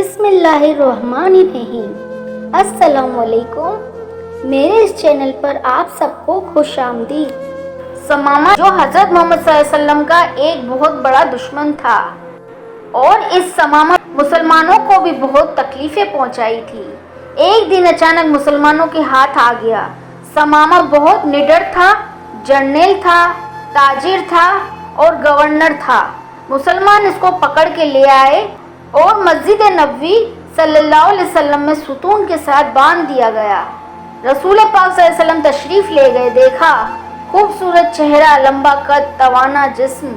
बिस्मिल्लाहिर्रहमानिर्रहीम। अस्सलामुअलैकुम। मेरे इस चैनल पर आप सबको खुश आमदीद। समामा जो हज़रत मोहम्मद सल्लल्लाहु अलैहि वसल्लम का एक बहुत बड़ा दुश्मन था और इस समामा मुसलमानों को भी बहुत तकलीफ़ें पहुंचाई थी। एक दिन अचानक मुसलमानों के हाथ आ गया। समामा बहुत निडर था, जर्नल था, ताजिर था और गवर्नर था। मुसलमान इसको पकड़ के ले आए और मस्जिद नबवी सल्लल्लाहु अलैहि वसल्लम में सुतून के साथ बांध दिया गया। रसूल पाक सल्लल्लाहु अलैहि वसल्लम तशरीफ़ ले गए। देखा खूबसूरत चेहरा, लंबा कद, तवाना जिस्म,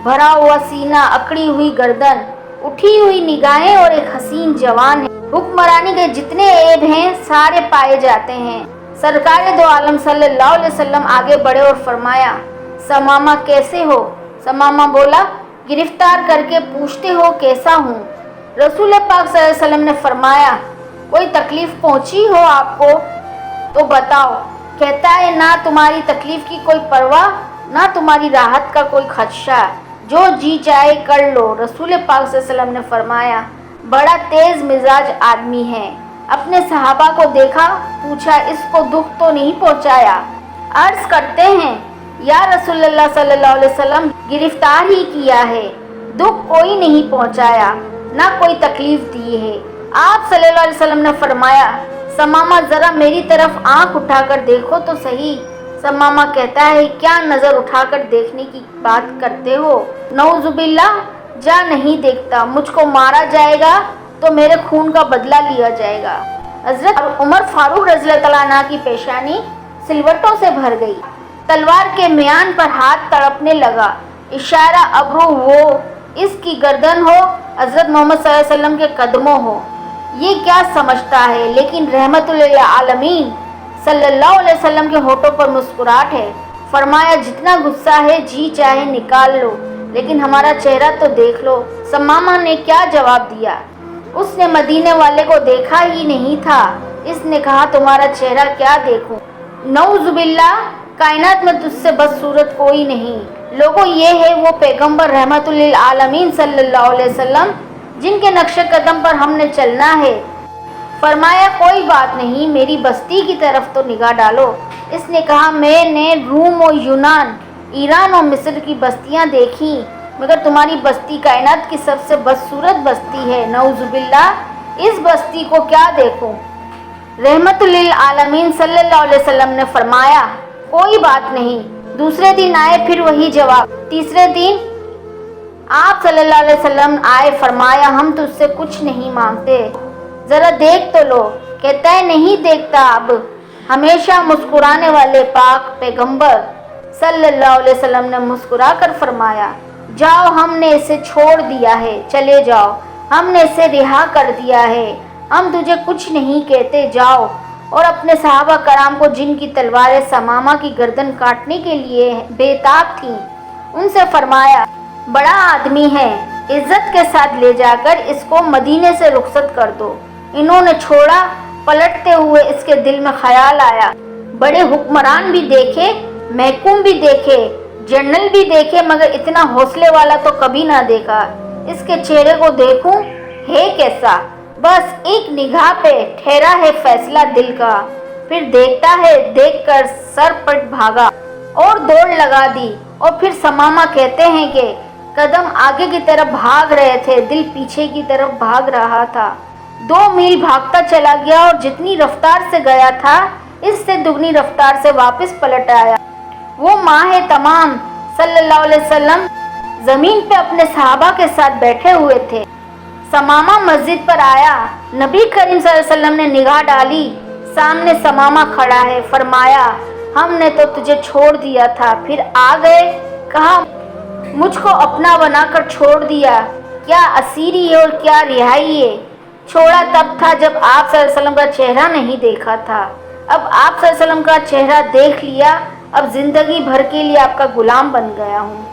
भरा हुआ सीना, अकड़ी हुई गर्दन, उठी हुई निगाहें और एक हसीन जवान है। हुक्मरानी के जितने ऐब हैं सारे पाए जाते हैं। सरकार दो आलम सल्लल्लाहु अलैहि वसल्लम आगे बढ़े और फरमाया, समामा कैसे हो? समामा बोला, गिरफ्तार करके पूछते हो कैसा हूँ? रसूल पाक सल्लल्लाहु अलैहि वसल्लम ने फरमाया, कोई तकलीफ़ पहुँची हो आपको तो बताओ। कहता है, ना तुम्हारी तकलीफ़ की कोई परवाह, ना तुम्हारी राहत का कोई खदशा, जो जी चाहे कर लो। रसूल पाक सल्लल्लाहु अलैहि वसल्लम ने फरमाया, बड़ा तेज़ मिजाज आदमी है। अपने सहाबा को देखा, पूछा, इसको दुख तो नहीं पहुँचाया? अर्ज़ करते हैं, या रसूलल्लाह सल्लल्लाहु अलैहि वसल्लम, गिरफ्तार ही किया है, दुख कोई नहीं पहुँचाया, ना कोई तकलीफ़ दी है। आप सल्लल्लाहु अलैहि वसल्लम ने फरमाया, समामा ज़रा मेरी तरफ आँख उठाकर देखो तो सही। समामा कहता है, क्या नज़र उठाकर देखने की बात करते हो? नऊज़ुबिल्लाह, जा नहीं देखता, मुझको मारा जाएगा तो मेरे खून का बदला लिया जाएगा। हज़रत उमर फारूक रज़ियल्लाहु तआला अन्हु की पेशानी सिलवटों से भर गई। तलवार के म्यान पर हाथ तड़पने लगा। इशारा अब्रू वो, इसकी गर्दन हो, हज़रत मोहम्मद सल्लल्लाहु अलैहि वसल्लम के कदमों हो। ये क्या समझता है? लेकिन रहमतुल आलमीन सल्लल्लाहु अलैहि वसल्लम के होठों पर मुस्कुराहट है। फरमाया, जितना गुस्सा है जी चाहे निकाल लो, लेकिन हमारा चेहरा तो देख लो। समामा ने क्या जवाब दिया? उसने मदीने वाले को देखा ही नहीं था। इसने कहा, तुम्हारा चेहरा क्या देखूं? नऊज़ुबिल्लाह, कायनात में तुझसे बदसूरत कोई नहीं। लोगों, ये है वो पैगंबर रहमतुल आलमीन सल्लल्लाहु अलैहि वसल्लम जिनके नक्शे कदम पर हमने चलना है। फरमाया, कोई बात नहीं, मेरी बस्ती की तरफ तो निगाह डालो। इसने कहा, मैंने रूम और यूनान, ईरान और मिस्र की बस्तियां देखी, मगर तुम्हारी बस्ती कायनात की सबसे बदसूरत बस्ती है। नऊज़ुबिल्लाह, इस बस्ती को क्या देखूं? रहमतुल आलमीन सल्लल्लाहु अलैहि वसल्लम ने फरमाया, कोई बात नहीं। दूसरे दिन आए, फिर वही जवाब। तीसरे दिन आप सल्लल्लाहु अलैहि वसल्लम आए। फरमाया, हम तुझसे कुछ नहीं मांगते, ज़रा देख तो लो। कहता है, नहीं देखता। अब हमेशा मुस्कुराने वाले पाक पैगंबर सल्लल्लाहु अलैहि वसल्लम ने मुस्कुरा कर फरमाया, जाओ, हमने इसे छोड़ दिया है, चले जाओ, हमने इसे रिहा कर दिया है, हम तुझे कुछ नहीं कहते, जाओ। और अपने सहाबा कराम को, जिनकी तलवारें समामा की गर्दन काटने के लिए बेताब थीं, उनसे फरमाया, बड़ा आदमी है, इज्जत के साथ ले जाकर इसको मदीने से रुखसत कर दो। इन्होंने छोड़ा। पलटते हुए इसके दिल में ख्याल आया, बड़े हुक्मरान भी देखे, महकूम भी देखे, जनरल भी देखे, मगर इतना हौसले वाला तो कभी ना देखा। इसके चेहरे को देखूं, है कैसा? बस एक निगाह पे ठहरा है फैसला दिल का। फिर देखता है, देखकर सर पट भागा और दौड़ लगा दी। और फिर समामा कहते हैं कि कदम आगे की तरफ भाग रहे थे, दिल पीछे की तरफ भाग रहा था। 2 मील भागता चला गया और जितनी रफ्तार से गया था, इससे दुगनी रफ्तार से वापस पलट आया। वो माह तमाम सल्लल्लाहु अलैहि वसल्लम ज़मीन पे अपने सहाबा के साथ बैठे हुए थे। समामा मस्जिद पर आया। नबी करीम सल्लल्लाहु अलैहि वसल्लम ने निगाह डाली, सामने समामा खड़ा है। फरमाया, हमने तो तुझे छोड़ दिया था, फिर आ गए। कहा, मुझको अपना बनाकर छोड़ दिया, क्या असीरी है और क्या रिहाई है? छोड़ा तब था जब आप सल्लल्लाहु अलैहि वसल्लम का चेहरा नहीं देखा था। अब आप सल्लल्लाहु अलैहि वसल्लम का चेहरा देख लिया, अब ज़िंदगी भर के लिए आपका गुलाम बन गया हूँ।